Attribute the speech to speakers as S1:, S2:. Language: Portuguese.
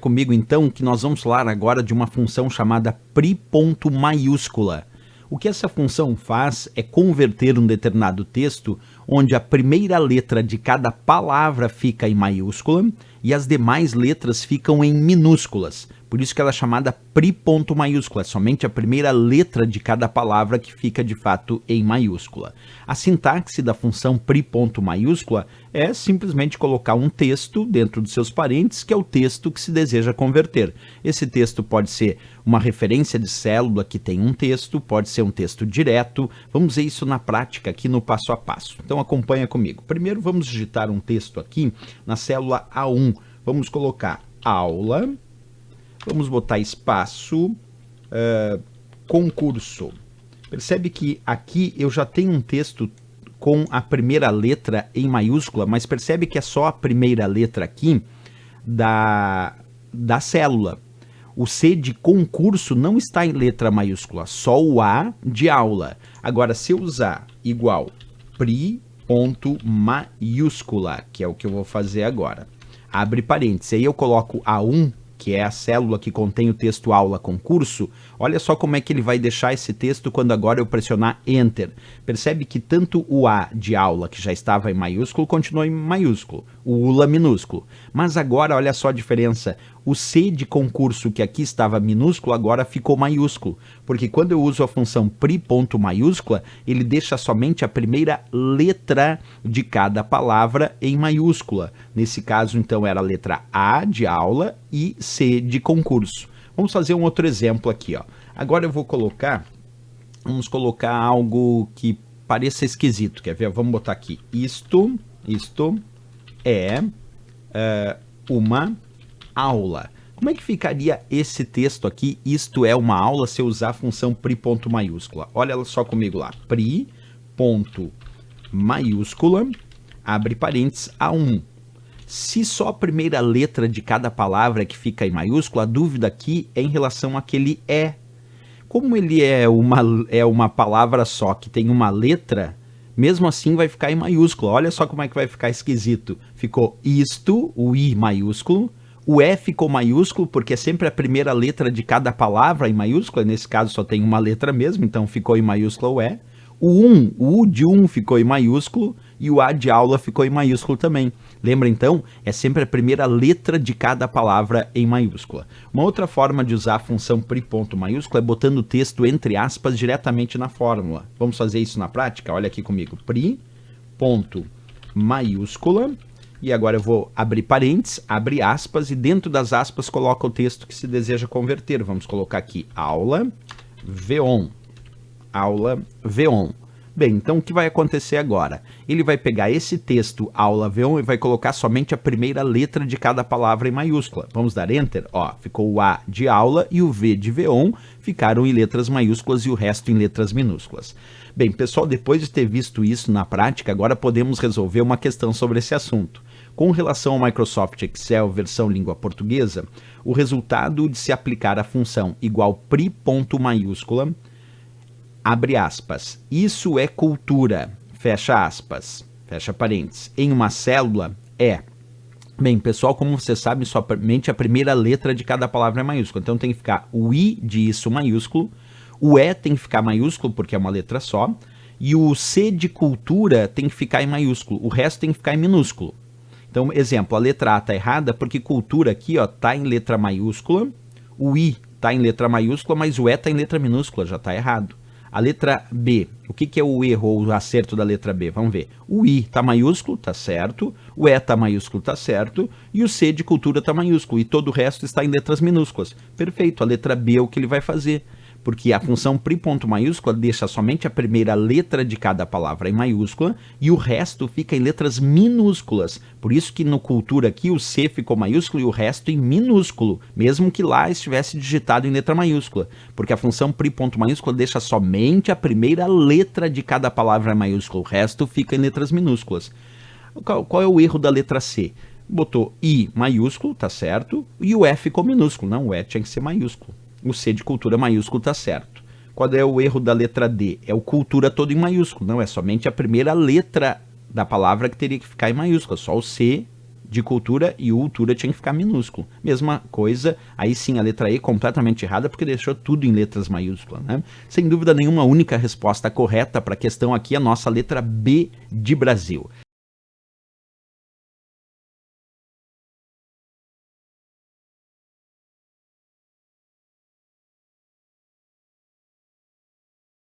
S1: Comigo então que nós vamos falar agora de uma função chamada pri ponto maiúscula. O que essa função faz é converter um determinado texto onde a primeira letra de cada palavra fica em maiúscula e as demais letras ficam em minúsculas. Por isso que ela é chamada pri ponto maiúscula, é somente a primeira letra de cada palavra que fica de fato em maiúscula. A sintaxe da função pri ponto maiúscula é simplesmente colocar um texto dentro dos seus parênteses, que é o texto que se deseja converter. Esse texto pode ser uma referência de célula que tem um texto, pode ser um texto direto. Vamos ver isso na prática aqui no passo a passo. Então acompanha comigo. Primeiro vamos digitar um texto aqui na célula A1. Vamos colocar aula. Vamos botar espaço, concurso. Percebe que aqui eu já tenho um texto com a primeira letra em maiúscula, mas percebe que é só a primeira letra aqui da célula. O C de concurso não está em letra maiúscula, só o A de aula. Agora, se eu usar igual pri ponto maiúscula, que é o que eu vou fazer agora, abre parênteses, aí eu coloco A1, que é a célula que contém o texto aula concurso, olha só como é que ele vai deixar esse texto quando agora eu pressionar Enter. Percebe que tanto o A de aula, que já estava em maiúsculo, continua em maiúsculo, o ULA minúsculo. Mas agora, olha só a diferença, o C de concurso, que aqui estava minúsculo, agora ficou maiúsculo, porque quando eu uso a função pri ponto maiúscula, ele deixa somente a primeira letra de cada palavra em maiúscula. Nesse caso, então, era a letra A de aula e C de concurso. Vamos fazer um outro exemplo aqui, ó. Agora eu vou colocar, vamos colocar algo que pareça esquisito, quer ver? Vamos botar aqui, isto é uma aula. Como é que ficaria esse texto aqui, isto é uma aula, se eu usar a função pri ponto maiúscula? Olha só comigo lá, pri ponto maiúscula, abre parênteses, A1. Se só a primeira letra de cada palavra que fica em maiúscula, a dúvida aqui é em relação àquele é. Como ele é uma palavra só que tem uma letra, mesmo assim vai ficar em maiúsculo. Olha só como é que vai ficar esquisito. Ficou isto, o I maiúsculo, o E ficou maiúsculo porque é sempre a primeira letra de cada palavra em maiúscula, nesse caso só tem uma letra mesmo, então ficou em maiúsculo o E. O U de ficou em maiúsculo e o A de aula ficou em maiúsculo também. Lembra então? É sempre a primeira letra de cada palavra em maiúscula. Uma outra forma de usar a função pri ponto maiúscula é botando o texto entre aspas diretamente na fórmula. Vamos fazer isso na prática? Olha aqui comigo. Pri ponto maiúscula. E agora eu vou abrir parênteses, abre aspas e dentro das aspas coloca o texto que se deseja converter. Vamos colocar aqui aula V1. Aula V1. Bem, então o que vai acontecer agora? Ele vai pegar esse texto aula V1 e vai colocar somente a primeira letra de cada palavra em maiúscula. Vamos dar Enter? Ó, ficou o A de aula e o V de V1 ficaram em letras maiúsculas e o resto em letras minúsculas. Bem, pessoal, depois de ter visto isso na prática, agora podemos resolver uma questão sobre esse assunto. Com relação ao Microsoft Excel versão língua portuguesa, o resultado de se aplicar a função igual pri ponto maiúscula, abre aspas, isso é cultura, fecha aspas, fecha parênteses, em uma célula é. Bem, pessoal, como vocês sabem, somente a primeira letra de cada palavra é maiúscula, então tem que ficar o I de isso maiúsculo, o E tem que ficar maiúsculo porque é uma letra só, e o C de cultura tem que ficar em maiúsculo, o resto tem que ficar em minúsculo. Então, exemplo, a letra A está errada porque cultura aqui está em letra maiúscula, o I está em letra maiúscula, mas o E está em letra minúscula, já está errado. A letra B, o que é o erro ou o acerto da letra B? Vamos ver. O I está maiúsculo, está certo. O E está maiúsculo, está certo. E o C de cultura está maiúsculo. E todo o resto está em letras minúsculas. Perfeito, a letra B é o que ele vai fazer. Porque a função pri ponto maiúscula deixa somente a primeira letra de cada palavra em maiúscula e o resto fica em letras minúsculas. Por isso que no cultura aqui o C ficou maiúsculo e o resto em minúsculo, mesmo que lá estivesse digitado em letra maiúscula. Porque a função pri ponto maiúscula deixa somente a primeira letra de cada palavra em maiúscula, o resto fica em letras minúsculas. Qual é o erro da letra C? Botou I maiúsculo, tá certo, e o E ficou minúsculo. Não, o E tinha que ser maiúsculo. O C de cultura maiúsculo está certo. Qual é o erro da letra D? É o cultura todo em maiúsculo. Não, é somente a primeira letra da palavra que teria que ficar em maiúscula. Só o C de cultura e ultura tinha que ficar minúsculo. Mesma coisa, aí sim a letra E completamente errada porque deixou tudo em letras maiúsculas, né? Sem dúvida nenhuma, a única resposta correta para a questão aqui é a nossa letra B de Brasil.